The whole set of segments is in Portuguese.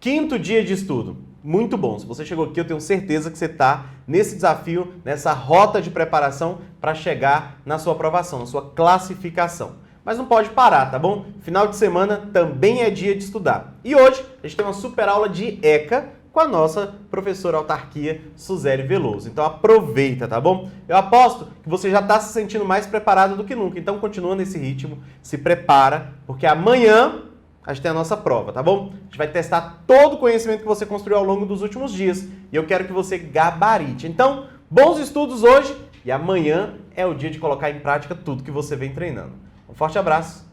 Quinto dia de estudo. Muito bom. Se você chegou aqui, eu tenho certeza que você está nesse desafio, nessa rota de preparação para chegar na sua aprovação, na sua classificação. Mas não pode parar, tá bom? Final de semana também é dia de estudar. E hoje a gente tem uma super aula de ECA com a nossa professora autarquia, Suzeli Veloso. Então aproveita, tá bom? Eu aposto que você já está se sentindo mais preparado do que nunca. Então continua nesse ritmo, se prepara, porque amanhã a gente tem a nossa prova, tá bom? A gente vai testar todo o conhecimento que você construiu ao longo dos últimos dias e eu quero que você gabarite. Então, bons estudos hoje e amanhã é o dia de colocar em prática tudo que você vem treinando. Um forte abraço!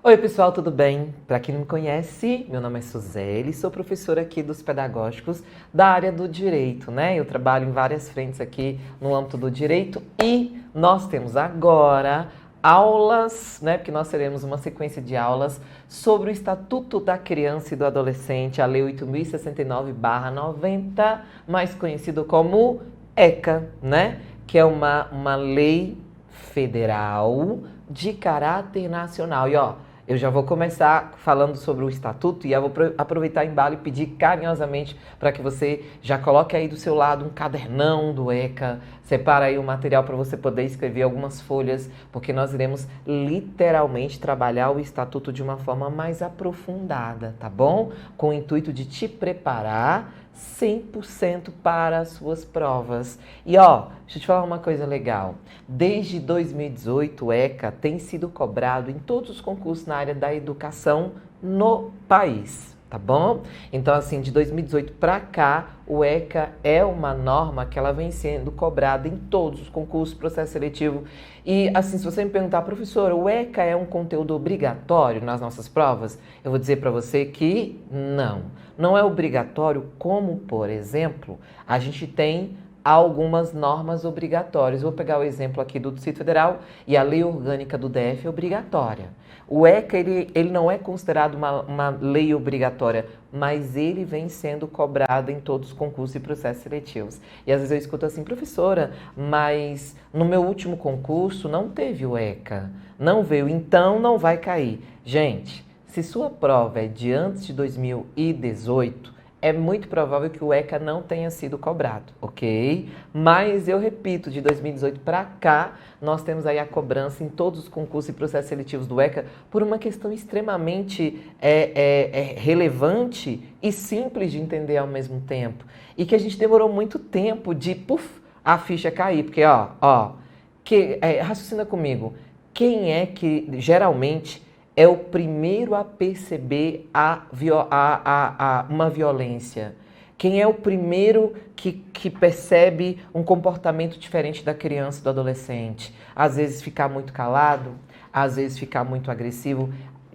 Oi pessoal, tudo bem? Para quem não me conhece, meu nome é Suzeli, sou professora aqui dos pedagógicos da área do direito, né? Eu trabalho em várias frentes aqui no âmbito do direito e nós temos agora aulas, né? Porque nós teremos uma sequência de aulas sobre o Estatuto da Criança e do Adolescente, a Lei 8.069/90, mais conhecido como ECA, né? Que é uma lei federal de caráter nacional. E ó, eu já vou começar falando sobre o estatuto e eu vou aproveitar o embalo e pedir carinhosamente para que você já coloque aí do seu lado um cadernão do ECA, separa aí o material para você poder escrever algumas folhas, porque nós iremos literalmente trabalhar o estatuto de uma forma mais aprofundada, tá bom? Com o intuito de te preparar 100% para as suas provas. E ó, deixa eu te falar uma coisa legal. Desde 2018, o ECA tem sido cobrado em todos os concursos na área da educação no país, tá bom? Então, assim, de 2018 para cá, o ECA é uma norma que ela vem sendo cobrada em todos os concursos, processo seletivo. E, assim, se você me perguntar, professora, o ECA é um conteúdo obrigatório nas nossas provas? Eu vou dizer para você que não. Não é obrigatório como, por exemplo, a gente tem algumas normas obrigatórias. Vou pegar o exemplo aqui do Distrito Federal e a lei orgânica do DF é obrigatória. O ECA, ele não é considerado uma lei obrigatória, mas ele vem sendo cobrado em todos os concursos e processos seletivos. E às vezes eu escuto assim, professora, mas no meu último concurso não teve o ECA, não veio, então não vai cair. Gente, se sua prova é de antes de 2018, é muito provável que o ECA não tenha sido cobrado, ok? Mas eu repito, de 2018 para cá, nós temos aí a cobrança em todos os concursos e processos seletivos do ECA por uma questão extremamente relevante e simples de entender ao mesmo tempo. E que a gente demorou muito tempo de, a ficha cair. Porque, raciocina comigo, quem é que geralmente é o primeiro a perceber uma violência? Quem é o primeiro que percebe um comportamento diferente da criança e do adolescente? Às vezes ficar muito calado, às vezes ficar muito agressivo.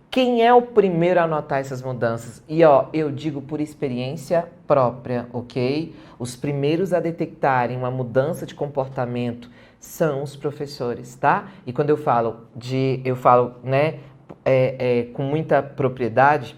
Quem é o primeiro a notar essas mudanças? E ó, eu digo por experiência própria, ok? Os primeiros a detectarem uma mudança de comportamento são os professores, tá? E quando eu falo, né, com muita propriedade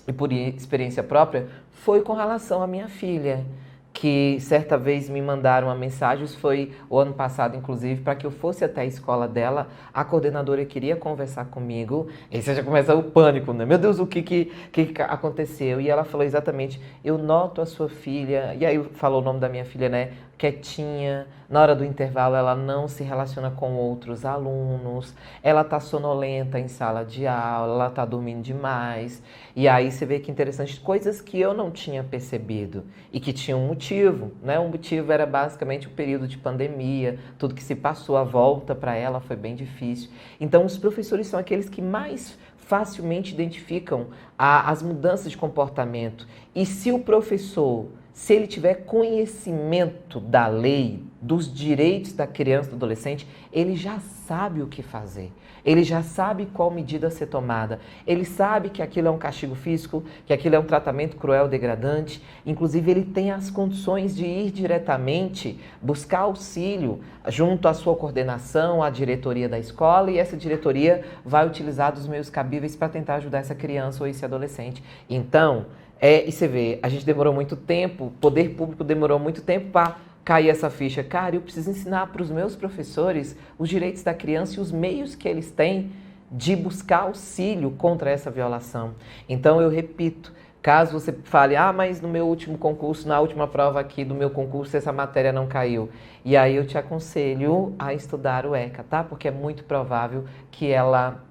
e por experiência própria, foi com relação à minha filha, que certa vez me mandaram uma mensagem, isso foi o ano passado, inclusive, para que eu fosse até a escola dela. A coordenadora queria conversar comigo, e você já começa o pânico, né? Meu Deus, o que aconteceu? E ela falou exatamente, eu noto a sua filha, e aí falou o nome da minha filha, né? Quietinha, na hora do intervalo ela não se relaciona com outros alunos, ela tá sonolenta em sala de aula, ela tá dormindo demais. E aí você vê que interessante, coisas que eu não tinha percebido e que tinham um motivo, né? O motivo era basicamente o período de pandemia, tudo que se passou, a volta para ela foi bem difícil. Então os professores são aqueles que mais facilmente identificam as mudanças de comportamento. E se o professor, se ele tiver conhecimento da lei, dos direitos da criança e do adolescente, ele já sabe o que fazer. Ele já sabe qual medida a ser tomada. Ele sabe que aquilo é um castigo físico, que aquilo é um tratamento cruel, degradante. Inclusive, ele tem as condições de ir diretamente buscar auxílio junto à sua coordenação, à diretoria da escola, e essa diretoria vai utilizar dos meios cabíveis para tentar ajudar essa criança ou esse adolescente. Então, e você vê, a gente demorou muito tempo, o poder público demorou muito tempo para cair essa ficha. Cara, eu preciso ensinar para os meus professores os direitos da criança e os meios que eles têm de buscar auxílio contra essa violação. Então, eu repito, caso você fale, mas no meu último concurso, na última prova aqui do meu concurso, essa matéria não caiu. E aí eu te aconselho a estudar o ECA, tá? Porque é muito provável que ela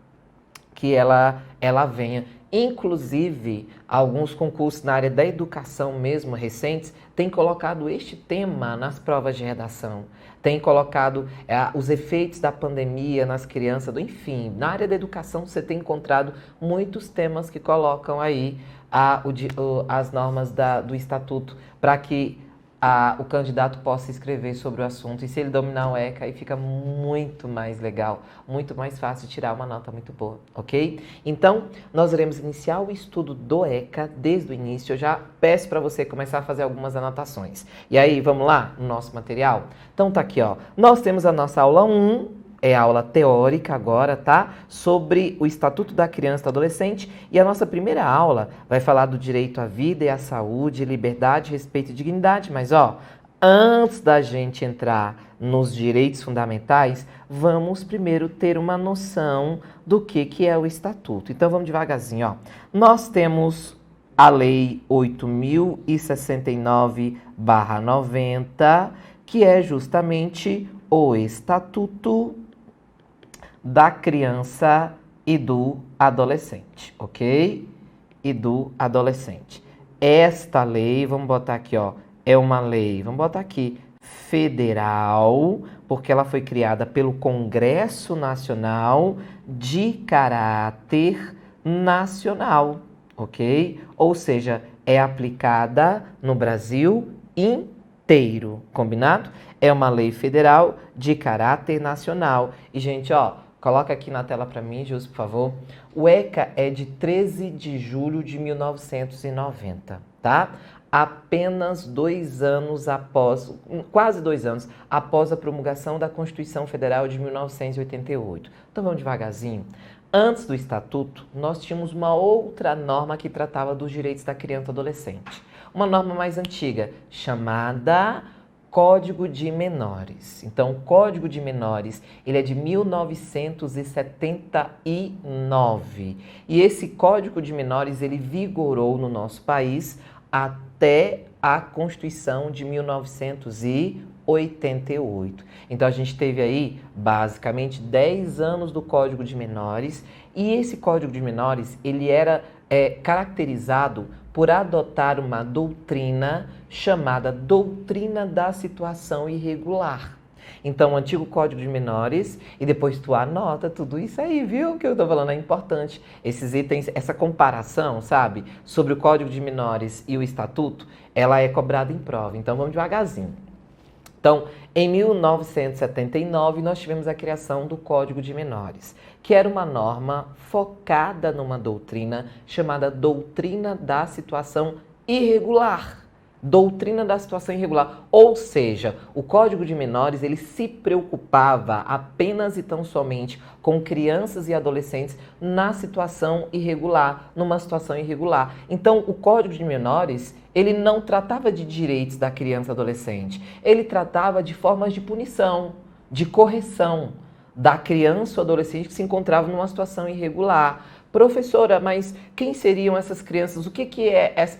venha. Inclusive, alguns concursos na área da educação mesmo, recentes, têm colocado este tema nas provas de redação. Tem colocado os efeitos da pandemia nas crianças, enfim, na área da educação você tem encontrado muitos temas que colocam aí as normas do estatuto para que o candidato possa escrever sobre o assunto. E se ele dominar o ECA, aí fica muito mais legal, muito mais fácil de tirar uma nota muito boa, ok? Então, nós iremos iniciar o estudo do ECA desde o início. Eu já peço para você começar a fazer algumas anotações. E aí, vamos lá no nosso material? Então, tá aqui, ó. Nós temos a nossa aula 1, é aula teórica agora, tá? Sobre o Estatuto da Criança e do Adolescente. E a nossa primeira aula vai falar do direito à vida e à saúde, liberdade, respeito e dignidade. Mas, ó, antes da gente entrar nos direitos fundamentais, vamos primeiro ter uma noção do que é o Estatuto. Então, vamos devagarzinho, ó. Nós temos a Lei 8.069/90, que é justamente o Estatuto da Criança e do Adolescente, ok? E do adolescente. Esta lei, vamos botar aqui, ó, é uma lei, vamos botar aqui, federal, porque ela foi criada pelo Congresso Nacional de caráter nacional, ok? Ou seja, é aplicada no Brasil inteiro, combinado? É uma lei federal de caráter nacional. E, gente, ó, coloca aqui na tela para mim, Jus, por favor. O ECA é de 13 de julho de 1990, tá? Apenas 2 anos após, quase 2 anos, após a promulgação da Constituição Federal de 1988. Então, vamos devagarzinho. Antes do Estatuto, nós tínhamos uma outra norma que tratava dos direitos da criança e adolescente. Uma norma mais antiga, chamada Código de Menores. Então, o Código de Menores, ele é de 1979. E esse Código de Menores, ele vigorou no nosso país até a Constituição de 1988. Então, a gente teve aí, basicamente, 10 anos do Código de Menores. E esse Código de Menores, ele era caracterizado por adotar uma doutrina chamada doutrina da situação irregular. Então, o antigo Código de Menores, e depois tu anota tudo isso aí, viu? Que eu tô falando é importante. Esses itens, essa comparação, sabe? Sobre o Código de Menores e o Estatuto, ela é cobrada em prova. Então, vamos devagarzinho. Então, em 1979, nós tivemos a criação do Código de Menores, que era uma norma focada numa doutrina chamada Doutrina da Situação Irregular. Doutrina da situação irregular. Ou seja, o Código de Menores, ele se preocupava apenas e tão somente com crianças e adolescentes na situação irregular, numa situação irregular. Então, o Código de Menores, ele não tratava de direitos da criança e adolescente. Ele tratava de formas de punição, de correção da criança ou adolescente que se encontrava numa situação irregular. Professora, mas quem seriam essas crianças? O que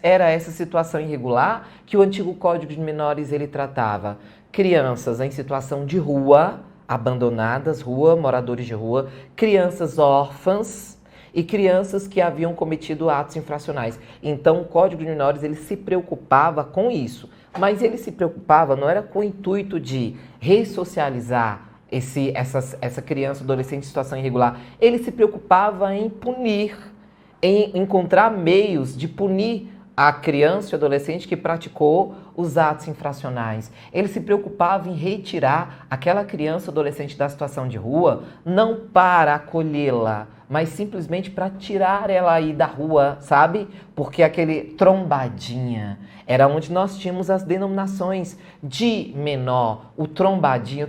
era essa situação irregular que o antigo Código de Menores ele tratava? Crianças em situação de rua, abandonadas, moradores de rua, crianças órfãs e crianças que haviam cometido atos infracionais. Então, o Código de Menores ele se preocupava com isso, mas ele se preocupava, não era com o intuito de ressocializar essa criança, adolescente em situação irregular. Ele se preocupava em punir, em encontrar meios de punir a criança e adolescente que praticou os atos infracionais. Ele se preocupava em retirar aquela criança ou adolescente da situação de rua, não para acolhê-la, mas simplesmente para tirar ela aí da rua, sabe? Porque aquele trombadinha era onde nós tínhamos as denominações de menor. O trombadinha,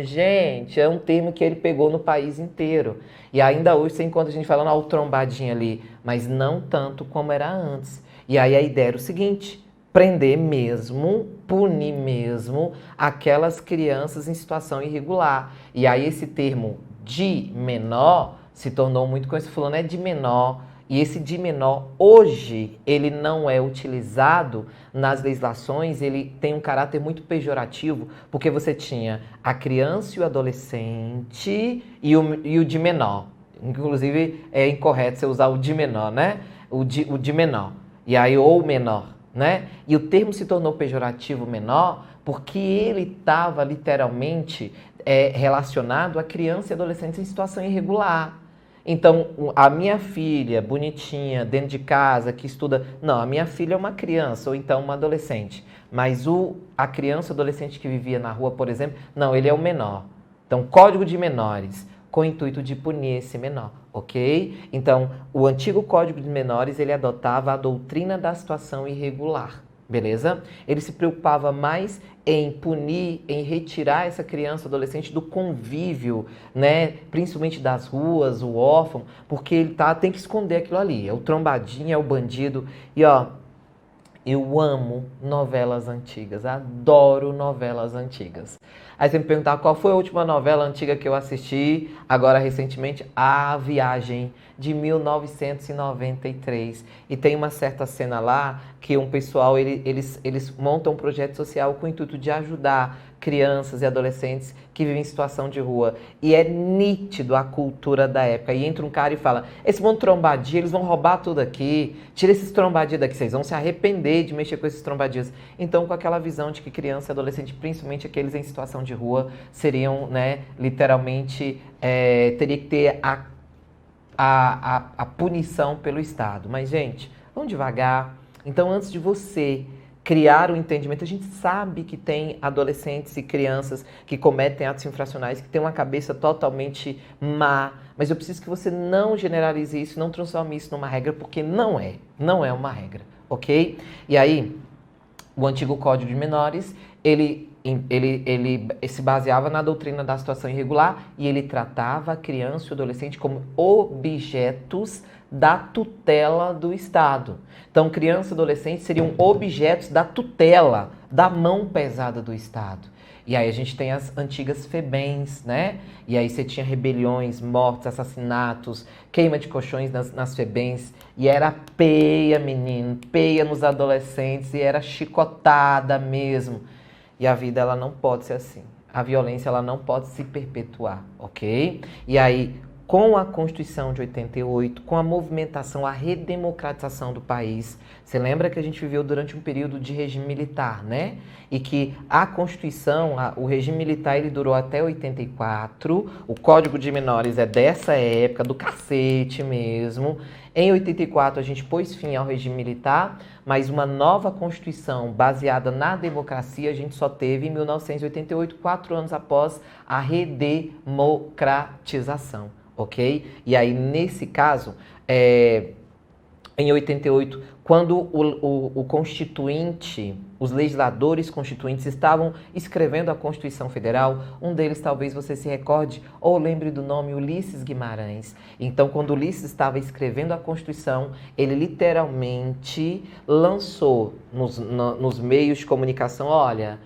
gente, é um termo que ele pegou no país inteiro. E ainda hoje você encontra a gente falando, o trombadinha ali, mas não tanto como era antes. E aí a ideia era o seguinte: prender mesmo, punir mesmo aquelas crianças em situação irregular. E aí esse termo de menor se tornou muito conhecido, fulano é de menor, e esse de menor, hoje, ele não é utilizado nas legislações, ele tem um caráter muito pejorativo, porque você tinha a criança e o adolescente e o de menor. Inclusive, é incorreto você usar o de menor, né? O de menor. E aí, ou menor, né? E o termo se tornou pejorativo menor porque ele estava literalmente relacionado a crianças e adolescentes em situação irregular. Então, a minha filha, bonitinha, dentro de casa, que estuda... Não, a minha filha é uma criança, ou então uma adolescente. Mas a criança ou adolescente que vivia na rua, por exemplo, não, ele é o menor. Então, Código de Menores, com o intuito de punir esse menor, ok? Então, o antigo Código de Menores, ele adotava a doutrina da situação irregular, beleza? Ele se preocupava mais em punir, em retirar essa criança, adolescente do convívio, né? Principalmente das ruas, o órfão, porque ele tem que esconder aquilo ali. É o trombadinho, é o bandido. E ó, eu amo novelas antigas, adoro novelas antigas. Aí você me perguntar qual foi a última novela antiga que eu assisti, agora recentemente, A Viagem, de 1993. E tem uma certa cena lá que um pessoal, eles montam um projeto social com o intuito de ajudar crianças e adolescentes que vivem em situação de rua. E é nítido a cultura da época. E entra um cara e fala, esse monte de trombadinho, eles vão roubar tudo aqui, tira esses trombadinhos daqui, vocês vão se arrepender de mexer com esses trombadinhos. Então, com aquela visão de que criança e adolescente, principalmente aqueles em situação de rua, seriam, né, literalmente, teria que ter a punição pelo Estado. Mas, gente, vamos devagar. Então, antes de você criar o entendimento, a gente sabe que tem adolescentes e crianças que cometem atos infracionais, que têm uma cabeça totalmente má, mas eu preciso que você não generalize isso, não transforme isso numa regra, porque não é uma regra, ok? E aí, o antigo Código de Menores, ele se baseava na doutrina da situação irregular e ele tratava a criança e o adolescente como objetos da tutela do Estado. Então, criança e adolescente seriam objetos da tutela, da mão pesada do Estado. E aí a gente tem as antigas FEBEMs, né? E aí você tinha rebeliões, mortes, assassinatos, queima de colchões nas FEBEMs. E era peia, menino, peia nos adolescentes e era chicotada mesmo. E a vida, ela não pode ser assim. A violência, ela não pode se perpetuar, ok? E aí, com a Constituição de 88, com a movimentação, a redemocratização do país, você lembra que a gente viveu durante um período de regime militar, né? E que a Constituição, o regime militar, ele durou até 84, o Código de Menores é dessa época, do cacete mesmo. Em 84, a gente pôs fim ao regime militar, mas uma nova Constituição baseada na democracia a gente só teve em 1988, 4 anos após a redemocratização. Ok? E aí, nesse caso, em 88, quando o constituinte, os legisladores constituintes estavam escrevendo a Constituição Federal, um deles talvez você se recorde ou lembre do nome Ulisses Guimarães. Então, quando Ulisses estava escrevendo a Constituição, ele literalmente lançou nos meios de comunicação, olha,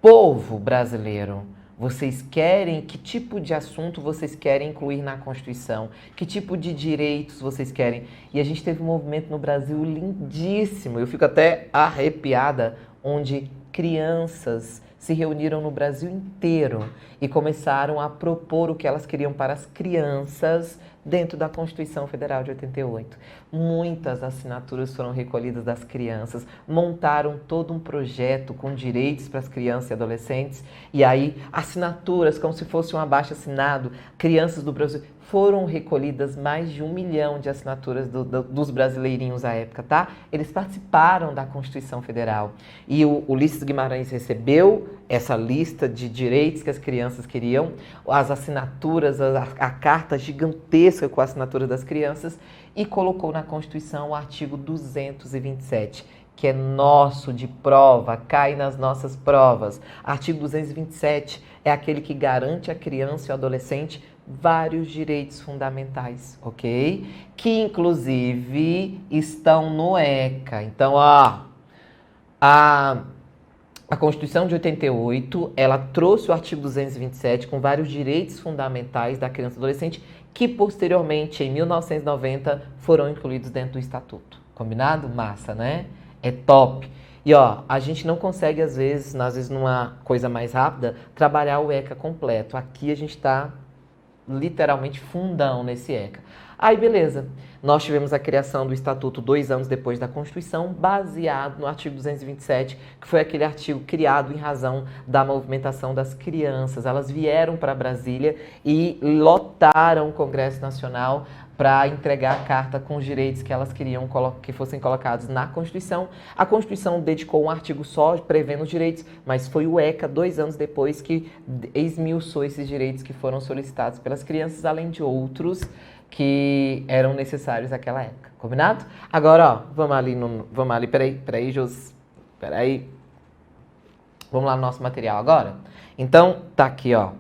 povo brasileiro, vocês querem, que tipo de assunto vocês querem incluir na Constituição? Que tipo de direitos vocês querem? E a gente teve um movimento no Brasil lindíssimo, eu fico até arrepiada, onde crianças se reuniram no Brasil inteiro e começaram a propor o que elas queriam para as crianças dentro da Constituição Federal de 88. Muitas assinaturas foram recolhidas das crianças, montaram todo um projeto com direitos para as crianças e adolescentes, e aí assinaturas, como se fosse um abaixo-assinado, crianças do Brasil, foram recolhidas mais de 1 milhão de assinaturas dos brasileirinhos à época, tá? Eles participaram da Constituição Federal. E o Ulisses Guimarães recebeu essa lista de direitos que as crianças queriam, as assinaturas, a carta gigantesca com a assinatura das crianças, e colocou na Constituição o artigo 227, que é nosso de prova, cai nas nossas provas. Artigo 227 é aquele que garante à criança e ao adolescente vários direitos fundamentais, ok? Que, inclusive, estão no ECA. Então, ó, A Constituição de 88, ela trouxe o artigo 227 com vários direitos fundamentais da criança e adolescente que posteriormente, em 1990, foram incluídos dentro do Estatuto. Combinado? Massa, né? É top. E ó, a gente não consegue, às vezes numa coisa mais rápida, trabalhar o ECA completo. Aqui a gente está literalmente fundão nesse ECA. Aí, beleza. Nós tivemos a criação do Estatuto 2 anos depois da Constituição, baseado no artigo 227, que foi aquele artigo criado em razão da movimentação das crianças. Elas vieram para Brasília e lotaram o Congresso Nacional para entregar a carta com os direitos que elas queriam que fossem colocados na Constituição. A Constituição dedicou um artigo só prevendo os direitos, mas foi o ECA, 2 anos depois, que esmiuçou esses direitos que foram solicitados pelas crianças, além de outros que eram necessários naquela época. Combinado? Agora, ó, vamos ali, peraí, Jus, peraí. Vamos lá no nosso material agora? Então, tá aqui, ó.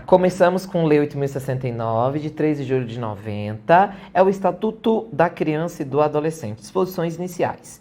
Começamos com Lei 8.069, de 3 de julho de 90. É o Estatuto da Criança e do Adolescente. Disposições iniciais.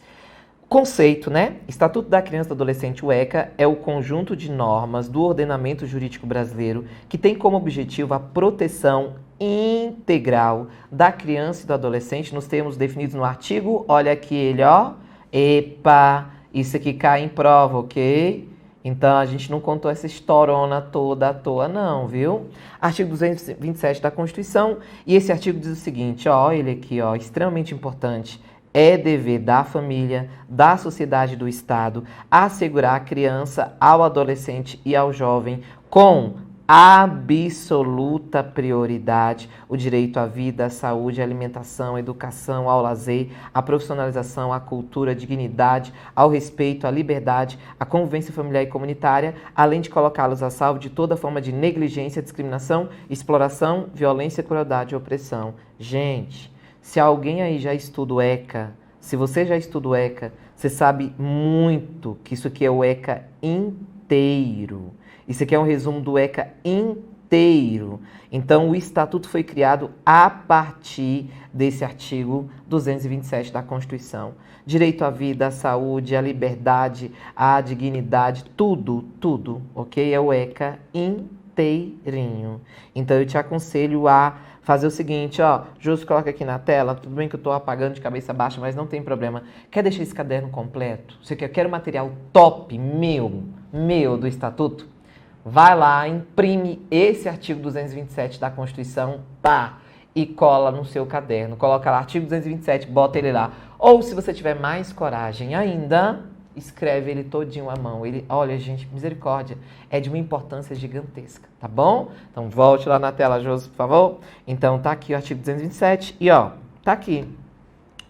Conceito, né? Estatuto da Criança e do Adolescente, o ECA, é o conjunto de normas do ordenamento jurídico brasileiro que tem como objetivo a proteção integral da criança e do adolescente nos termos definidos no artigo. Olha aqui ele, ó. Epa, isso aqui cai em prova, ok? Então, a gente não contou essa historona toda à toa, não, viu? Artigo 227 da Constituição, e esse artigo diz o seguinte, ó, ele aqui, ó, extremamente importante. É dever da família, da sociedade, do Estado, assegurar à criança, ao adolescente e ao jovem com absoluta prioridade o direito à vida, à saúde, à alimentação, à educação, ao lazer, à profissionalização, à cultura, à dignidade, ao respeito, à liberdade, à convivência familiar e comunitária, além de colocá-los a salvo de toda forma de negligência, discriminação, exploração, violência, crueldade e opressão. Gente, se alguém aí já estuda o ECA, se você já estuda o ECA, você sabe muito que isso aqui é o ECA inteiro. Isso aqui é um resumo do ECA inteiro. Então, o Estatuto foi criado a partir desse artigo 227 da Constituição. Direito à vida, à saúde, à liberdade, à dignidade, tudo, ok? É o ECA inteirinho. Então, eu te aconselho a fazer o seguinte, ó, Justo, coloca aqui na tela, tudo bem que eu tô apagando de cabeça baixa, mas não tem problema. Quer deixar esse caderno completo? Você quer um material top, meu do Estatuto? Vai lá, imprime esse artigo 227 da Constituição, pá, e cola no seu caderno. Coloca lá, artigo 227, bota ele lá. Ou, se você tiver mais coragem ainda, escreve ele todinho à mão. Ele, olha, gente, misericórdia, é de uma importância gigantesca, tá bom? Então, volte lá na tela, Josi, por favor. Então, tá aqui o artigo 227 e, ó, tá aqui.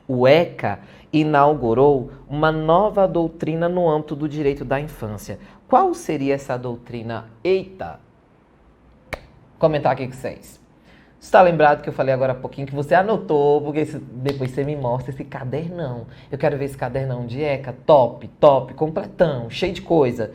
O ECA inaugurou uma nova doutrina no âmbito do direito da infância. Qual seria essa doutrina? Eita! Comentar aqui com vocês. Você está lembrado que eu falei agora há pouquinho que você anotou, porque depois você me mostra esse cadernão. Eu quero ver esse cadernão de ECA, top, completão, cheio de coisa.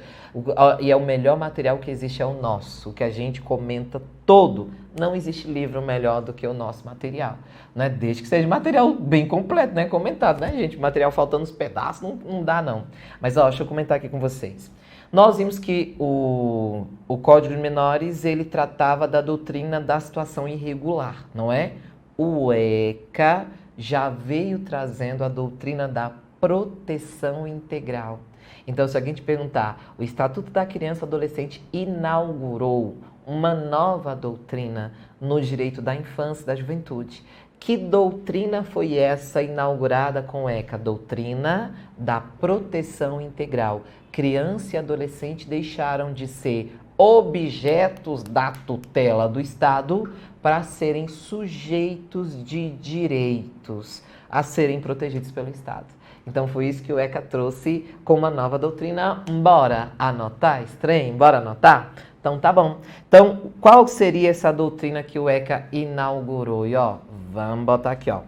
E é o melhor material que existe, é o nosso, que a gente comenta todo. Não existe livro melhor do que o nosso material, né? Desde que seja material bem completo, né? Comentado, né, gente? Material faltando os pedaços, não dá, não. Mas, ó, deixa eu comentar aqui com vocês. Nós vimos que o Código de Menores, ele tratava da doutrina da situação irregular, não é? O ECA já veio trazendo a doutrina da proteção integral. Então, se alguém te perguntar, o Estatuto da Criança e Adolescente inaugurou uma nova doutrina no direito da infância e da juventude. Que doutrina foi essa inaugurada com o ECA? Doutrina da proteção integral. Criança e adolescente deixaram de ser objetos da tutela do Estado para serem sujeitos de direitos a serem protegidos pelo Estado. Então foi isso que o ECA trouxe com uma nova doutrina. Bora anotar esse trem? Bora anotar? Então tá bom. Então, qual seria essa doutrina que o ECA inaugurou? E ó, vamos botar aqui, ó.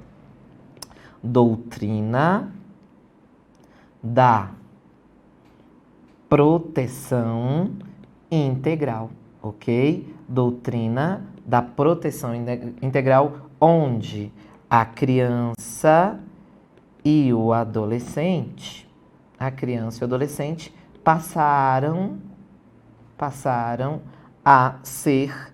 Doutrina da proteção integral, ok? Doutrina da proteção integral, onde a criança e o adolescente, passaram a ser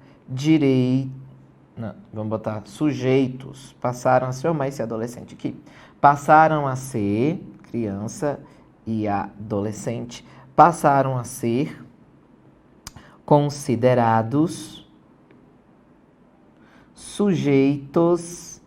vamos botar sujeitos, passaram a ser, vamos esse adolescente aqui, passaram a ser, criança e adolescente, passaram a ser considerados sujeitos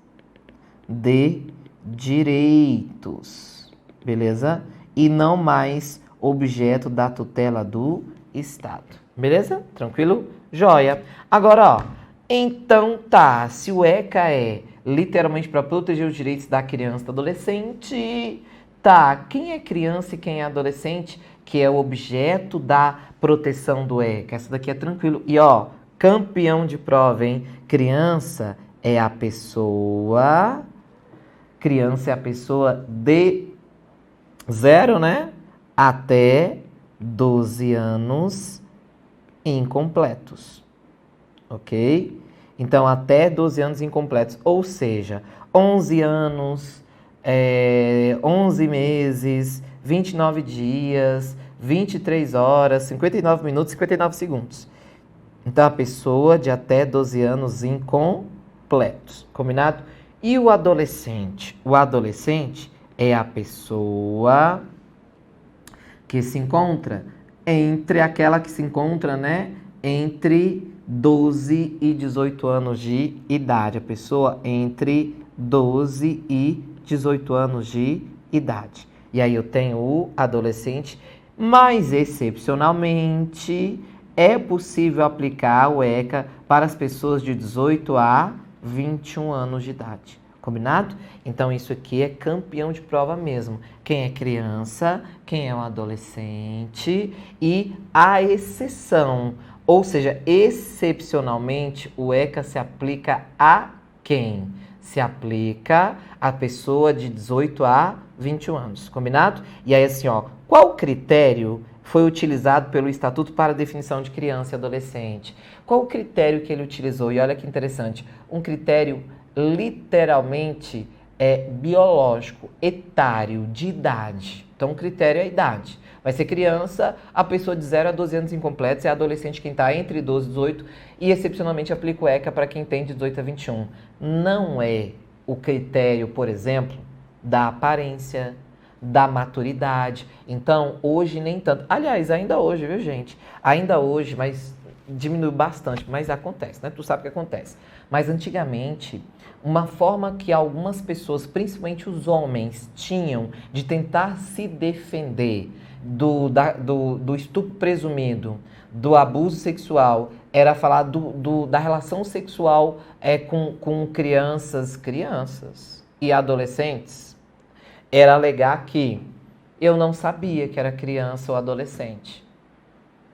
de direitos, beleza? E não mais objeto da tutela do Estado, beleza? Tranquilo? Joia. Agora, ó, então tá, se o ECA é literalmente para proteger os direitos da criança e do adolescente, tá, quem é criança e quem é adolescente que é o objeto da proteção do ECA? Essa daqui é tranquilo. E ó, campeão de prova, hein? Criança é a pessoa de 0, né, até 12 anos incompletos, ok? Então, até 12 anos incompletos, ou seja, 11 anos, 11 meses, 29 dias, 23 horas, 59 minutos, 59 segundos. Então, a pessoa de até 12 anos incompletos, combinado? E o adolescente? O adolescente é a pessoa que se encontra né, entre 12 e 18 anos de idade. A pessoa entre 12 e 18 anos de idade. E aí eu tenho o adolescente, mas excepcionalmente é possível aplicar o ECA para as pessoas de 18 a 21 anos de idade. Combinado? Então isso aqui é campeão de prova mesmo. Quem é criança, quem é um adolescente e a exceção. Ou seja, excepcionalmente o ECA se aplica a quem? Se aplica a pessoa de 18 a 21 anos. Combinado? E aí assim, ó, qual critério foi utilizado pelo Estatuto para a definição de criança e adolescente? Qual o critério que ele utilizou? E olha que interessante, um critério literalmente biológico, etário, de idade. Então, o critério é a idade. Vai ser criança, a pessoa de 0 a 12 anos incompletos, é adolescente quem está entre 12 e 18, e excepcionalmente aplica o ECA para quem tem de 18 a 21. Não é o critério, por exemplo, da aparência, da maturidade. Então, hoje nem tanto. Aliás, ainda hoje, viu, gente? Ainda hoje, mas diminuiu bastante, mas acontece, né? Tu sabe o que acontece. Mas antigamente, uma forma que algumas pessoas, principalmente os homens, tinham de tentar se defender do estupro presumido, do abuso sexual, era falar da relação sexual com crianças e adolescentes. Era alegar que eu não sabia que era criança ou adolescente.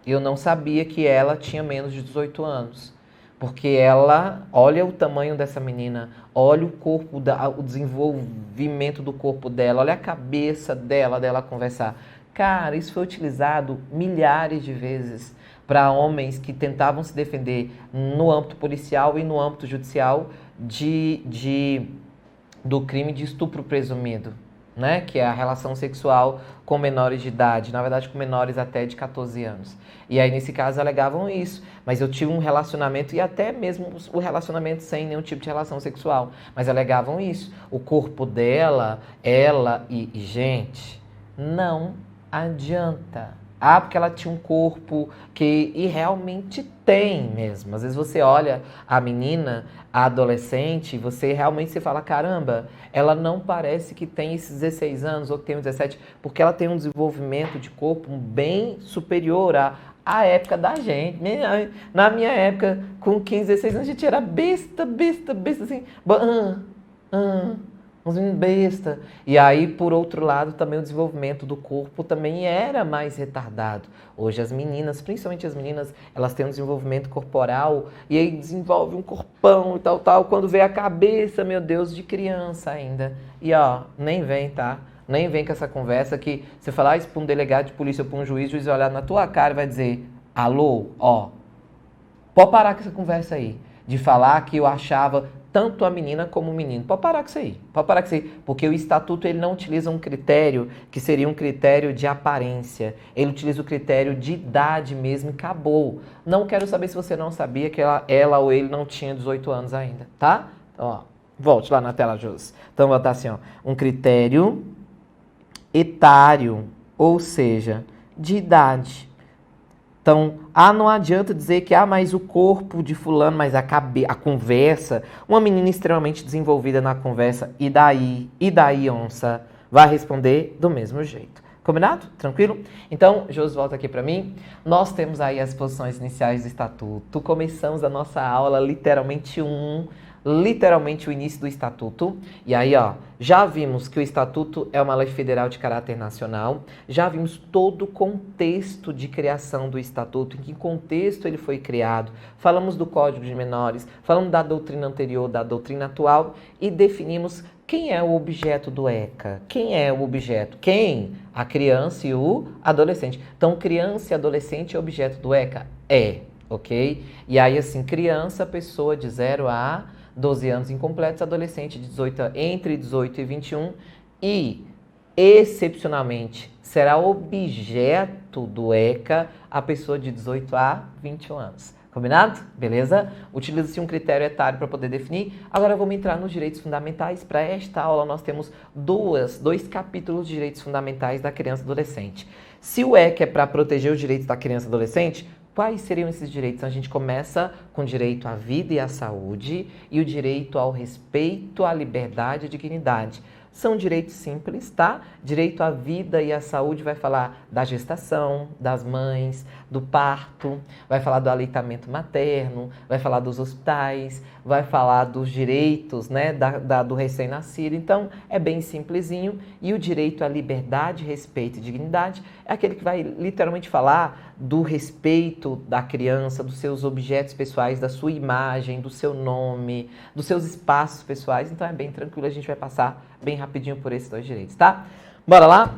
Eu não sabia que ela tinha menos de 18 anos. Porque ela, olha o tamanho dessa menina, olha o corpo, o desenvolvimento do corpo dela, olha a cabeça dela conversar. Cara, isso foi utilizado milhares de vezes para homens que tentavam se defender no âmbito policial e no âmbito judicial do crime de estupro presumido, né? Que é a relação sexual com menores de idade, na verdade com menores até de 14 anos. E aí nesse caso alegavam isso, mas eu tive um relacionamento e até mesmo o relacionamento sem nenhum tipo de relação sexual, mas alegavam isso. O corpo dela, gente, não adianta. Ah, porque ela tinha um corpo e realmente tem mesmo. Às vezes você olha a menina, a adolescente, você realmente fala, caramba, ela não parece que tem esses 16 anos ou que tem 17, porque ela tem um desenvolvimento de corpo bem superior à época da gente. Na minha época, com 15, 16 anos, a gente era besta, assim, uns meninos besta. E aí, por outro lado, também o desenvolvimento do corpo também era mais retardado. Hoje as meninas, principalmente as meninas, elas têm um desenvolvimento corporal e aí desenvolve um corpão e tal. Quando vê a cabeça, meu Deus, de criança ainda. E ó, nem vem, tá? Nem vem com essa conversa que você falar isso para um delegado de polícia ou para um juiz, o juiz vai olhar na tua cara e vai dizer, alô, ó, pode parar com essa conversa aí. De falar que eu achava tanto a menina como o menino. Pode parar com isso aí, pode parar com isso aí, porque o estatuto ele não utiliza um critério que seria um critério de aparência, ele utiliza o critério de idade mesmo e acabou. Não quero saber se você não sabia que ela ou ele não tinha 18 anos ainda, tá? Então, ó, volte lá na tela, Josi. Então, vou botar assim, ó, um critério etário, ou seja, de idade. Então, não adianta dizer que, mas o corpo de fulano, mas a conversa, uma menina extremamente desenvolvida na conversa, e daí, onça, vai responder do mesmo jeito. Combinado? Tranquilo? Então, Josi, volta aqui para mim. Nós temos aí as posições iniciais do Estatuto. Começamos a nossa aula literalmente o início do Estatuto. E aí, ó, já vimos que o Estatuto é uma lei federal de caráter nacional. Já vimos todo o contexto de criação do Estatuto, em que contexto ele foi criado. Falamos do Código de Menores, falamos da doutrina anterior, da doutrina atual e definimos quem é o objeto do ECA. Quem é o objeto? Quem? A criança e o adolescente. Então, criança e adolescente é objeto do ECA? É, ok? E aí, assim, criança, pessoa de 0 a 12 anos incompletos, adolescente de entre 18 e 21 e, excepcionalmente, será objeto do ECA a pessoa de 18 a 21 anos. Combinado? Beleza? Utiliza-se um critério etário para poder definir. Agora vamos entrar nos direitos fundamentais. Para esta aula nós temos dois capítulos de direitos fundamentais da criança e adolescente. Se o ECA é para proteger os direitos da criança e adolescente, quais seriam esses direitos? Então, a gente começa com o direito à vida e à saúde e o direito ao respeito, à liberdade e à dignidade. São direitos simples, tá? Direito à vida e à saúde vai falar da gestação, das mães, do parto, vai falar do aleitamento materno, vai falar dos hospitais, vai falar dos direitos, né, do recém-nascido. Então, é bem simplesinho. E o direito à liberdade, respeito e dignidade é aquele que vai literalmente falar do respeito da criança, dos seus objetos pessoais, da sua imagem, do seu nome, dos seus espaços pessoais. Então, é bem tranquilo, a gente vai passar bem rapidinho por esses dois direitos, tá? Bora lá?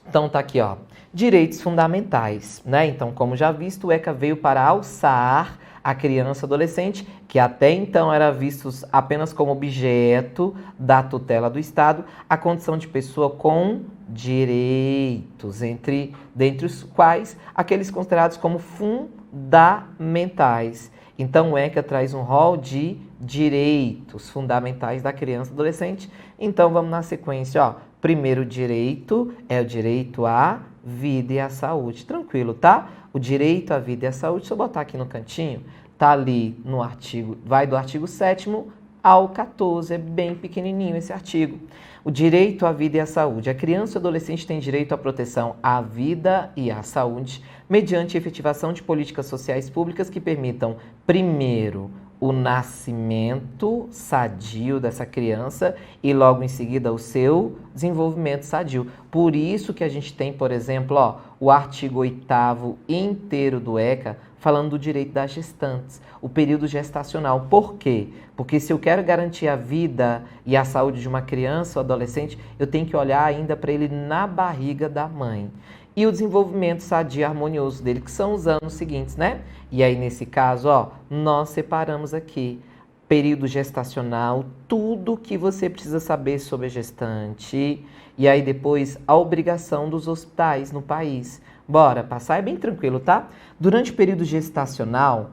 Então tá aqui, ó, direitos fundamentais, né? Então, como já visto, o ECA veio para alçar a criança e adolescente, que até então era vistos apenas como objeto da tutela do Estado, a condição de pessoa com direitos, dentre os quais aqueles considerados como fundamentais. Então, o ECA traz um rol de direitos fundamentais da criança e adolescente. Então, vamos na sequência, ó. Primeiro direito é o direito à vida e à saúde. Tranquilo, tá? O direito à vida e à saúde, se eu botar aqui no cantinho, tá ali no artigo, vai do artigo 7º ao 14, é bem pequenininho esse artigo. O direito à vida e à saúde. A criança e o adolescente tem direito à proteção à vida e à saúde, mediante efetivação de políticas sociais públicas que permitam, primeiro, o nascimento sadio dessa criança e logo em seguida o seu desenvolvimento sadio. Por isso que a gente tem, por exemplo, ó, o artigo 8º inteiro do ECA falando do direito das gestantes, o período gestacional. Por quê? Porque se eu quero garantir a vida e a saúde de uma criança ou adolescente, eu tenho que olhar ainda para ele na barriga da mãe. E o desenvolvimento sadio e harmonioso dele, que são os anos seguintes, né? E aí, nesse caso, ó, nós separamos aqui período gestacional, tudo que você precisa saber sobre a gestante, e aí depois a obrigação dos hospitais no país. Bora, passar é bem tranquilo, tá? Durante o período gestacional,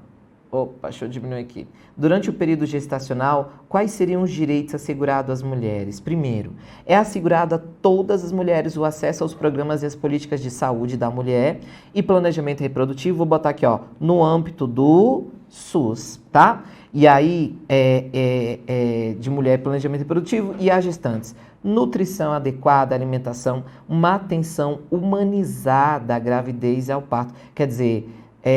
opa, deixa eu diminuir aqui. Durante o período gestacional, quais seriam os direitos assegurados às mulheres? Primeiro, é assegurado a todas as mulheres o acesso aos programas e às políticas de saúde da mulher e planejamento reprodutivo, vou botar aqui, ó, no âmbito do SUS, tá? E aí, de mulher, planejamento reprodutivo e as gestantes. Nutrição adequada, alimentação, uma atenção humanizada à gravidez e ao parto. Quer dizer,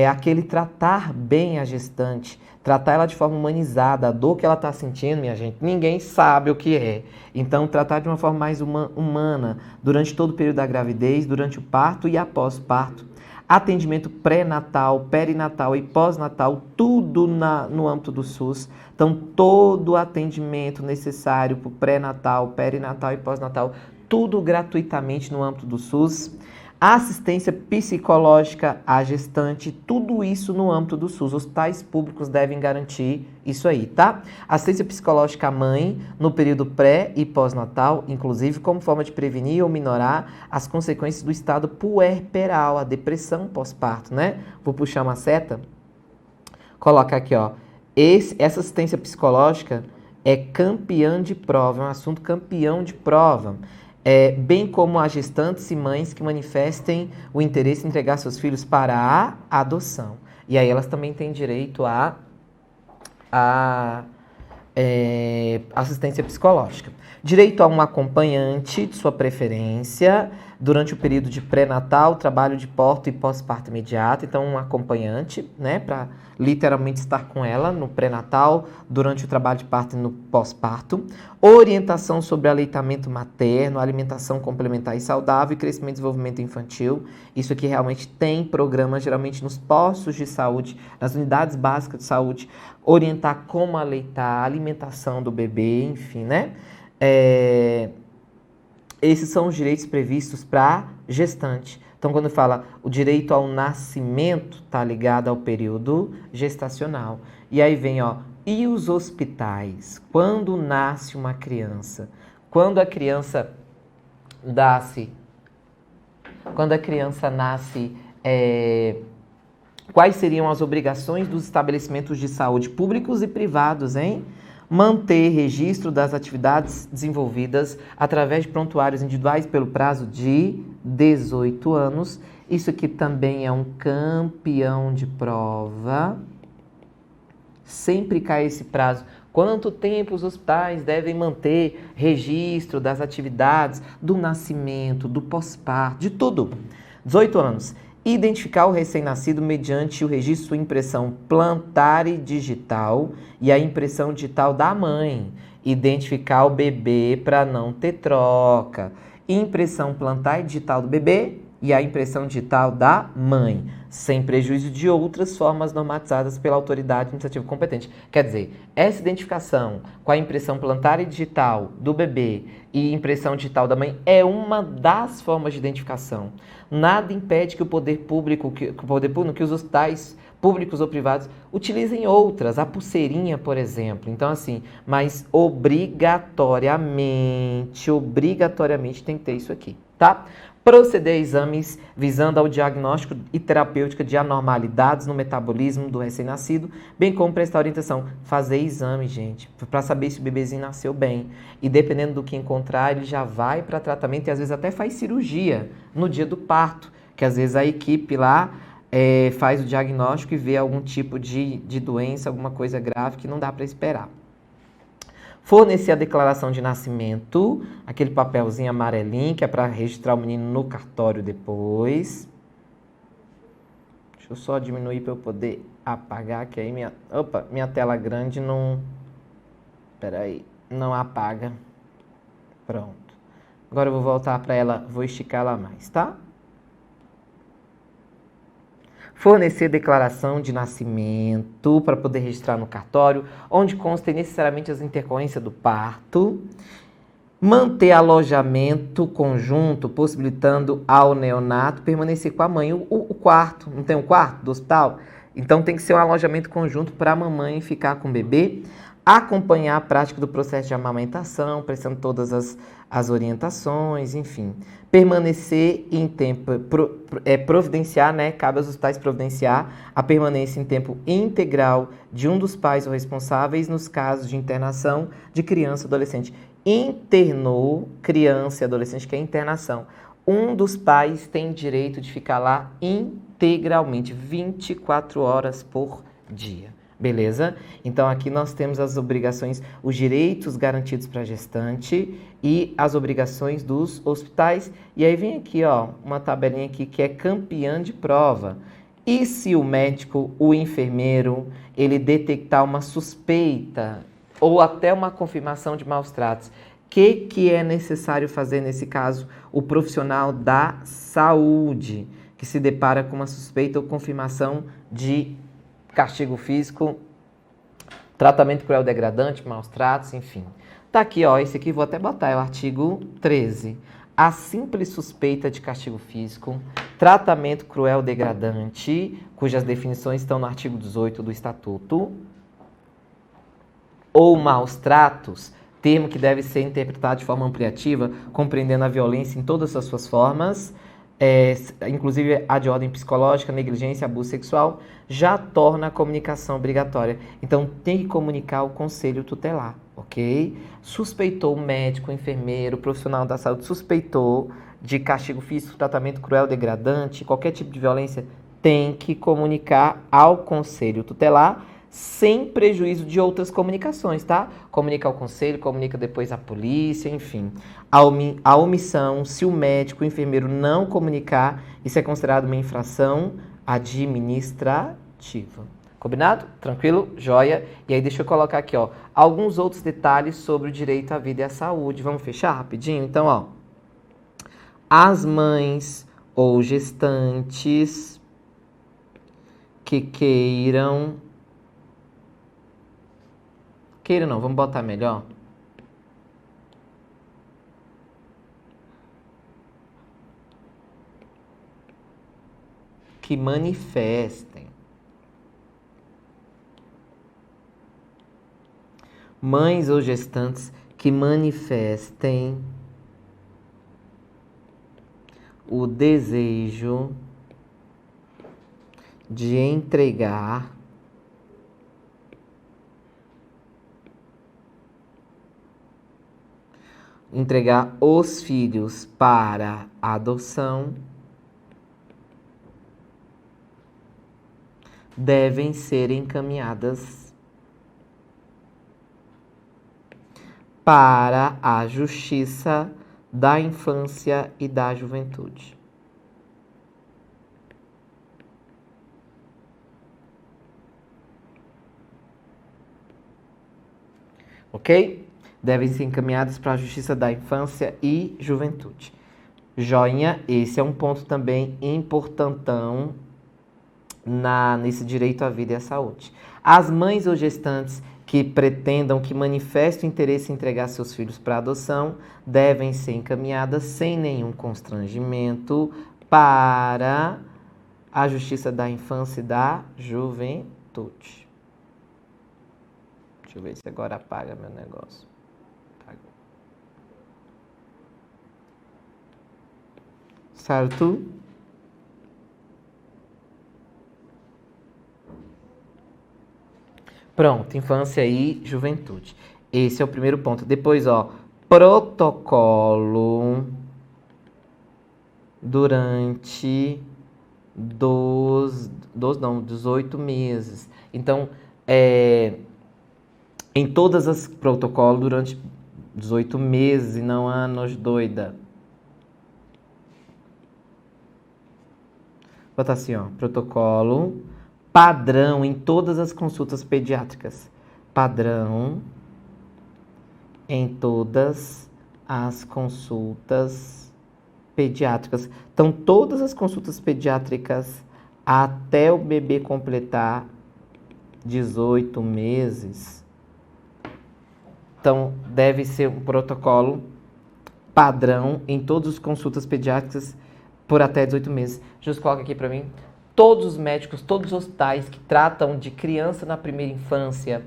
aquele tratar bem a gestante, tratar ela de forma humanizada, a dor que ela está sentindo, minha gente, ninguém sabe o que é. Então, tratar de uma forma mais humana durante todo o período da gravidez, durante o parto e após o parto. Atendimento pré-natal, perinatal e pós-natal, tudo no âmbito do SUS. Então, todo o atendimento necessário para o pré-natal, perinatal e pós-natal, tudo gratuitamente no âmbito do SUS. Assistência psicológica à gestante, tudo isso no âmbito do SUS. Os hospitais públicos devem garantir isso aí, tá? Assistência psicológica à mãe no período pré e pós-natal, inclusive como forma de prevenir ou minorar as consequências do estado puerperal, a depressão pós-parto, né? Vou puxar uma seta, colocar aqui, ó. Essa assistência psicológica é campeã de prova, é um assunto campeão de prova. Bem como a gestantes e mães que manifestem o interesse em entregar seus filhos para a adoção. E aí elas também têm direito a assistência psicológica. Direito a um acompanhante de sua preferência durante o período de pré-natal, trabalho de parto e pós-parto imediato. Então, um acompanhante, né, para literalmente estar com ela no pré-natal, durante o trabalho de parto e no pós-parto. Orientação sobre aleitamento materno, alimentação complementar e saudável e crescimento e desenvolvimento infantil. Isso aqui realmente tem programas, geralmente nos postos de saúde, nas unidades básicas de saúde, orientar como aleitar, a alimentação do bebê, enfim, né? Esses são os direitos previstos para gestante. Então, quando fala o direito ao nascimento, está ligado ao período gestacional. E aí vem, ó, e os hospitais? Quando nasce uma criança? Quando a criança nasce, quais seriam as obrigações dos estabelecimentos de saúde públicos e privados, hein? Manter registro das atividades desenvolvidas através de prontuários individuais pelo prazo de 18 anos. Isso aqui também é um campeão de prova. Sempre cai esse prazo. Quanto tempo os hospitais devem manter registro das atividades do nascimento, do pós-parto, de tudo? 18 anos. Identificar o recém-nascido mediante o registro impressão plantar e digital e a impressão digital da mãe. Identificar o bebê para não ter troca. Impressão plantar e digital do bebê e a impressão digital da mãe, sem prejuízo de outras formas normatizadas pela autoridade administrativa competente. Quer dizer, essa identificação com a impressão plantar e digital do bebê e impressão digital da mãe é uma das formas de identificação. Nada impede que o poder público, que os hospitais públicos ou privados utilizem outras, a pulseirinha, por exemplo. Então, assim, mas obrigatoriamente tem que ter isso aqui, tá? Proceder a exames visando ao diagnóstico e terapêutica de anormalidades no metabolismo do recém-nascido, bem como prestar orientação. Fazer exame, gente, para saber se o bebezinho nasceu bem. E dependendo do que encontrar, ele já vai para tratamento e às vezes até faz cirurgia no dia do parto, que às vezes a equipe lá faz o diagnóstico e vê algum tipo de doença, alguma coisa grave que não dá para esperar. Fornecer a declaração de nascimento, aquele papelzinho amarelinho que é para registrar o menino no cartório depois. Deixa eu só diminuir para eu poder apagar, que aí minha tela grande não apaga. Pronto. Agora eu vou voltar para ela, vou esticar ela mais, tá? Fornecer declaração de nascimento para poder registrar no cartório, onde constem necessariamente as intercorrências do parto. Manter alojamento conjunto, possibilitando ao neonato permanecer com a mãe. O quarto, não tem um quarto do hospital? Então tem que ser um alojamento conjunto para a mamãe ficar com o bebê. Acompanhar a prática do processo de amamentação, prestando todas as orientações, enfim. Permanecer em tempo, providenciar, né? Cabe aos hospitais providenciar a permanência em tempo integral de um dos pais ou responsáveis nos casos de internação de criança ou adolescente. Internou criança e adolescente, que é internação. Um dos pais tem direito de ficar lá integralmente, 24 horas por dia. Beleza? Então, aqui nós temos as obrigações, os direitos garantidos para a gestante e as obrigações dos hospitais. E aí vem aqui, ó, uma tabelinha aqui que é campeã de prova. E se o médico, o enfermeiro, ele detectar uma suspeita ou até uma confirmação de maus tratos, o que é necessário fazer nesse caso? O profissional da saúde que se depara com uma suspeita ou confirmação de castigo físico, tratamento cruel degradante, maus tratos, enfim. Tá aqui, ó, esse aqui vou até botar, é o artigo 13. a simples suspeita de castigo físico, tratamento cruel degradante, cujas definições estão no artigo 18 do Estatuto, ou maus tratos, termo que deve ser interpretado de forma ampliativa, compreendendo a violência em todas as suas formas, inclusive a de ordem psicológica, negligência, abuso sexual, já torna a comunicação obrigatória. Então, tem que comunicar ao conselho tutelar, ok? Suspeitou o médico, o enfermeiro, o profissional da saúde, suspeitou de castigo físico, tratamento cruel, degradante, qualquer tipo de violência, tem que comunicar ao conselho tutelar, sem prejuízo de outras comunicações, tá? Comunica ao conselho, comunica depois à polícia, enfim. A omissão, se o médico, o enfermeiro não comunicar, isso é considerado uma infração administrativa. Combinado? Tranquilo? Joia? E aí deixa eu colocar aqui, ó, alguns outros detalhes sobre o direito à vida e à saúde. Vamos fechar rapidinho? Então, ó, as mães ou gestantes que queiram não, vamos botar melhor. Que manifestem. Mães ou gestantes que manifestem o desejo de entregar os filhos para adoção devem ser encaminhadas para a Justiça da Infância e da Juventude. Ok? Devem ser encaminhadas para a Justiça da Infância e Juventude. Joinha, esse é um ponto também importantão nesse direito à vida e à saúde. As mães ou gestantes que pretendam, que manifestem interesse em entregar seus filhos para adoção, devem ser encaminhadas sem nenhum constrangimento para a Justiça da Infância e da Juventude. Deixa eu ver se agora apaga meu negócio. Certo? Pronto, infância e juventude. Esse é o primeiro ponto. Depois, ó, protocolo durante 18 meses. Então, em todas as protocolos durante 18 meses e não anos, doida. Vou botar assim, ó, protocolo padrão em todas as consultas pediátricas. Padrão em todas as consultas pediátricas. Então, todas as consultas pediátricas até o bebê completar 18 meses. Então, deve ser um protocolo padrão em todas as consultas pediátricas por até 18 meses. Justo coloca aqui para mim. Todos os médicos, todos os hospitais que tratam de criança na primeira infância,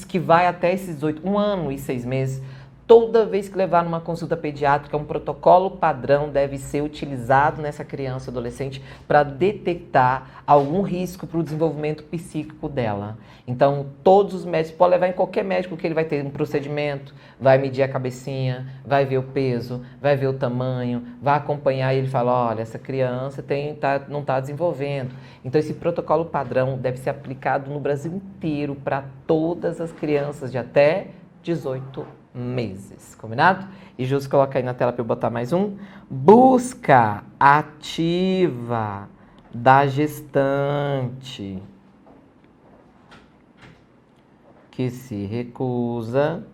que vai até esses 1 ano e 6 meses, toda vez que levar numa consulta pediátrica, um protocolo padrão deve ser utilizado nessa criança ou adolescente para detectar algum risco para o desenvolvimento psíquico dela. Então, todos os médicos, pode levar em qualquer médico que ele vai ter um procedimento, vai medir a cabecinha, vai ver o peso, vai ver o tamanho, vai acompanhar e ele fala, olha, essa criança não está desenvolvendo. Então, esse protocolo padrão deve ser aplicado no Brasil inteiro para todas as crianças de até 18 meses, combinado? E Jus, coloca aí na tela para eu botar mais um. Busca ativa da gestante que se recusa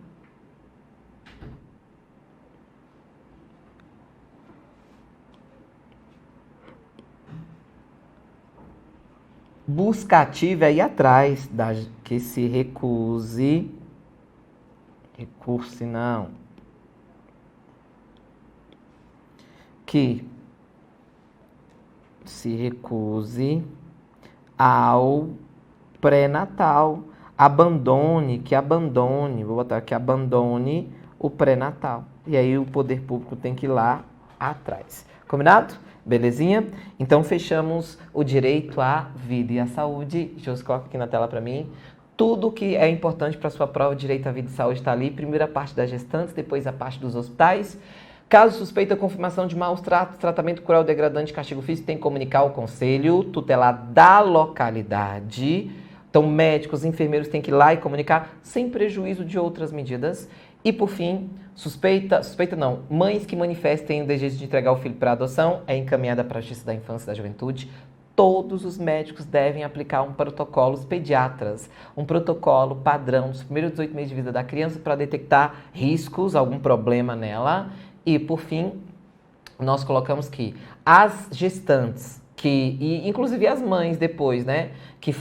busca ativa aí atrás que se recuse. Recurso não. que se recuse ao pré-natal. Vou botar aqui, abandone o pré-natal. E aí o poder público tem que ir lá atrás. Combinado? Belezinha? Então fechamos o direito à vida e à saúde. Josi, coloca aqui na tela para mim. Tudo que é importante para a sua prova de direito à vida e saúde está ali. Primeiro a parte das gestantes, depois a parte dos hospitais. Caso suspeita confirmação de maus tratos, tratamento cruel, degradante, castigo físico, tem que comunicar ao conselho tutelar da localidade. Então, médicos, enfermeiros têm que ir lá e comunicar sem prejuízo de outras medidas. E, por fim, mães que manifestem o desejo de entregar o filho para adoção é encaminhada para a Justiça da Infância e da Juventude. Todos os médicos devem aplicar um protocolo, os pediatras, um protocolo padrão dos primeiros 18 meses de vida da criança para detectar riscos, algum problema nela. E, por fim, nós colocamos que as gestantes, e inclusive as mães depois, né, que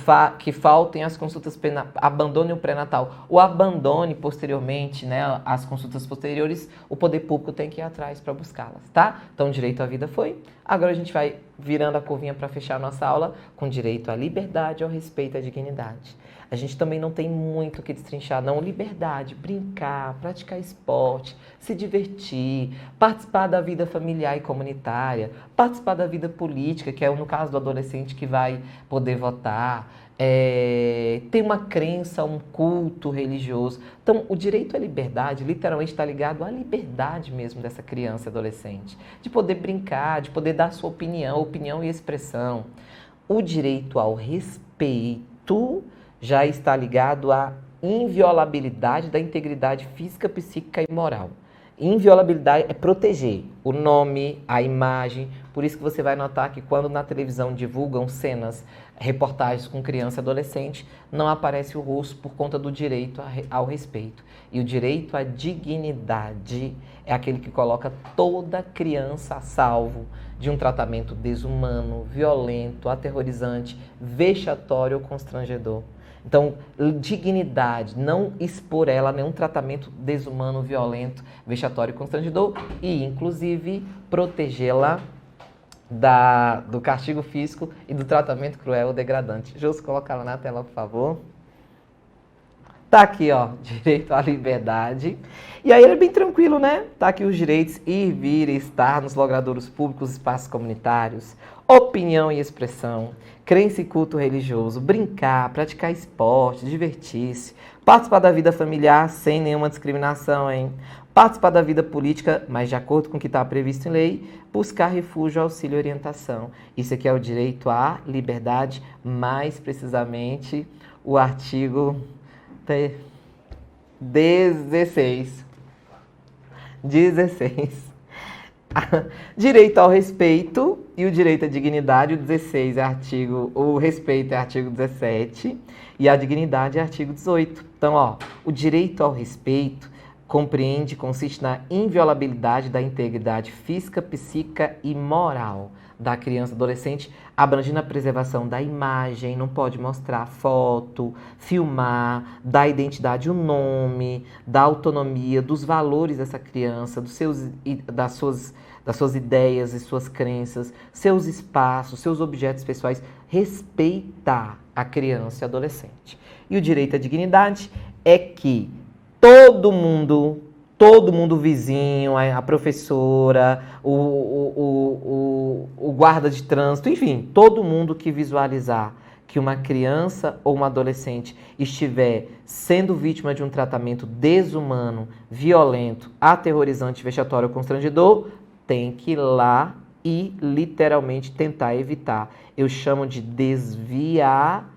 faltem as consultas, abandonem o pré-natal ou abandone posteriormente, né, as consultas posteriores, o poder público tem que ir atrás para buscá-las, tá? Então, direito à vida foi. Agora a gente vai virando a curvinha para fechar a nossa aula com direito à liberdade, ao respeito e à dignidade. A gente também não tem muito o que destrinchar, não. Liberdade, brincar, praticar esporte, se divertir, participar da vida familiar e comunitária, participar da vida política, que é no caso do adolescente que vai poder votar, ter uma crença, um culto religioso. Então, o direito à liberdade literalmente está ligado à liberdade mesmo dessa criança e adolescente, de poder brincar, de poder dar sua opinião e expressão. O direito ao respeito já está ligado à inviolabilidade da integridade física, psíquica e moral. Inviolabilidade é proteger o nome, a imagem. Por isso que você vai notar que quando na televisão divulgam cenas, reportagens com criança e adolescente, não aparece o rosto por conta do direito ao respeito. E o direito à dignidade é aquele que coloca toda criança a salvo de um tratamento desumano, violento, aterrorizante, vexatório ou constrangedor. Então, dignidade, não expor ela a nenhum tratamento desumano, violento, vexatório e constrangedor e, inclusive, protegê-la do castigo físico e do tratamento cruel ou degradante. Jus, coloca ela na tela, por favor. Tá aqui, ó, direito à liberdade. E aí ele é bem tranquilo, né? Tá aqui os direitos ir, vir e estar nos logradouros públicos, espaços comunitários, opinião e expressão, crença e culto religioso, brincar, praticar esporte, divertir-se, participar da vida familiar sem nenhuma discriminação, hein? Participar da vida política, mas de acordo com o que está previsto em lei, buscar refúgio, auxílio e orientação. Isso aqui é o direito à liberdade, mais precisamente o artigo 16. Direito ao respeito e o direito à dignidade, o 16 é o respeito é artigo 17 e a dignidade é artigo 18. Então, ó, o direito ao respeito consiste na inviolabilidade da integridade física, psíquica e moral da criança e adolescente, abrangendo a preservação da imagem, não pode mostrar foto, filmar, da identidade, o nome, da autonomia, dos valores dessa criança, das suas ideias e suas crenças, seus espaços, seus objetos pessoais, respeitar a criança e adolescente. E o direito à dignidade é que todo mundo vizinho, a professora, o guarda de trânsito, enfim, todo mundo que visualizar que uma criança ou uma adolescente estiver sendo vítima de um tratamento desumano, violento, aterrorizante, vexatório ou constrangedor, tem que ir lá e literalmente tentar evitar. Eu chamo de desviar-veco.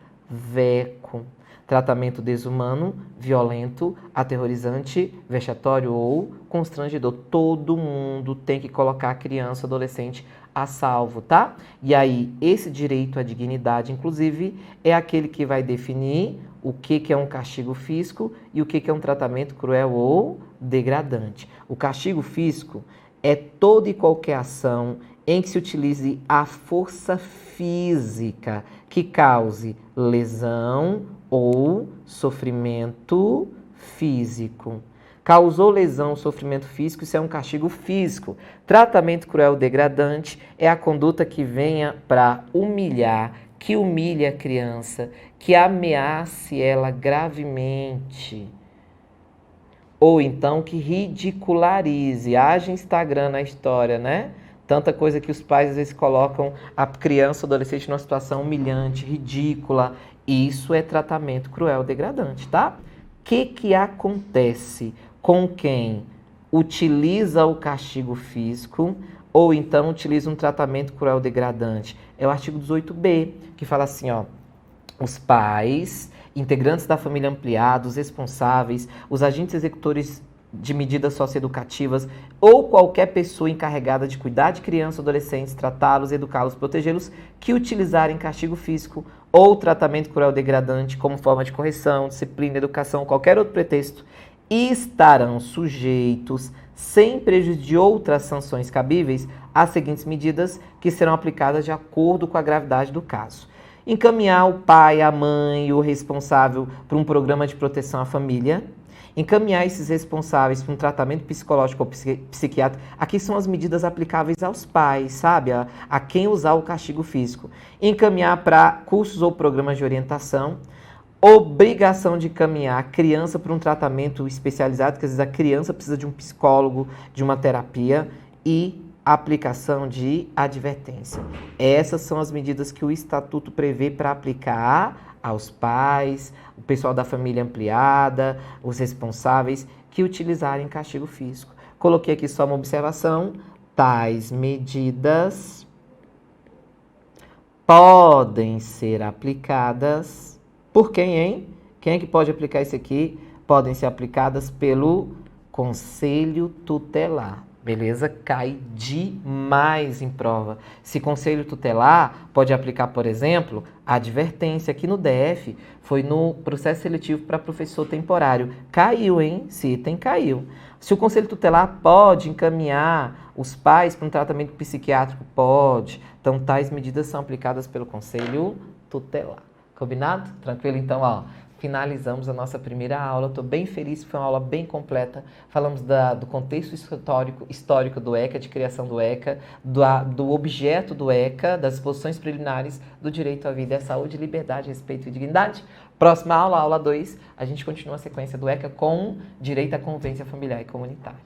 Tratamento desumano, violento, aterrorizante, vexatório ou constrangedor. Todo mundo tem que colocar a criança, adolescente a salvo, tá? E aí, esse direito à dignidade, inclusive, é aquele que vai definir o que é um castigo físico e o que é um tratamento cruel ou degradante. O castigo físico é toda e qualquer ação em que se utilize a força física que cause lesão ou sofrimento físico. Causou lesão ou sofrimento físico, isso é um castigo físico. Tratamento cruel ou degradante é a conduta que venha para humilhar, que humilhe a criança, que ameace ela gravemente. Ou então que ridicularize, haja Instagram na história, né? Tanta coisa que os pais às vezes colocam a criança ou adolescente numa situação humilhante, ridícula. Isso é tratamento cruel ou degradante, tá? O que acontece com quem utiliza o castigo físico ou então utiliza um tratamento cruel ou degradante? É o artigo 18b, que fala assim, ó, os pais, integrantes da família ampliada, os responsáveis, os agentes executores de medidas socioeducativas ou qualquer pessoa encarregada de cuidar de crianças ou adolescentes, tratá-los, educá-los, protegê-los, que utilizarem castigo físico ou tratamento cruel degradante como forma de correção, disciplina, educação, qualquer outro pretexto, estarão sujeitos, sem prejuízo de outras sanções cabíveis, às seguintes medidas que serão aplicadas de acordo com a gravidade do caso. Encaminhar o pai, a mãe, o responsável para um programa de proteção à família. Encaminhar esses responsáveis para um tratamento psicológico ou psiquiátrico. Aqui são as medidas aplicáveis aos pais, sabe? A quem usar o castigo físico. Encaminhar para cursos ou programas de orientação. Obrigação de encaminhar a criança para um tratamento especializado, que às vezes a criança precisa de um psicólogo, de uma terapia. E aplicação de advertência. Essas são as medidas que o Estatuto prevê para aplicar aos pais, o pessoal da família ampliada, os responsáveis que utilizarem castigo físico. Coloquei aqui só uma observação. Tais medidas podem ser aplicadas por quem, hein? Quem é que pode aplicar isso aqui? Podem ser aplicadas pelo Conselho Tutelar. Beleza? Cai demais em prova. Se conselho tutelar pode aplicar, por exemplo, a advertência. Aqui no DF foi no processo seletivo para professor temporário. Caiu, hein? Esse item caiu. Se o conselho tutelar pode encaminhar os pais para um tratamento psiquiátrico, pode. Então, tais medidas são aplicadas pelo conselho tutelar. Combinado? Tranquilo? Então, ó. Finalizamos a nossa primeira aula. Estou bem feliz, foi uma aula bem completa. Falamos do contexto histórico do ECA, de criação do ECA, do objeto do ECA, das disposições preliminares do direito à vida, à saúde, liberdade, respeito e dignidade. Próxima aula, aula 2, a gente continua a sequência do ECA com direito à convivência familiar e comunitária.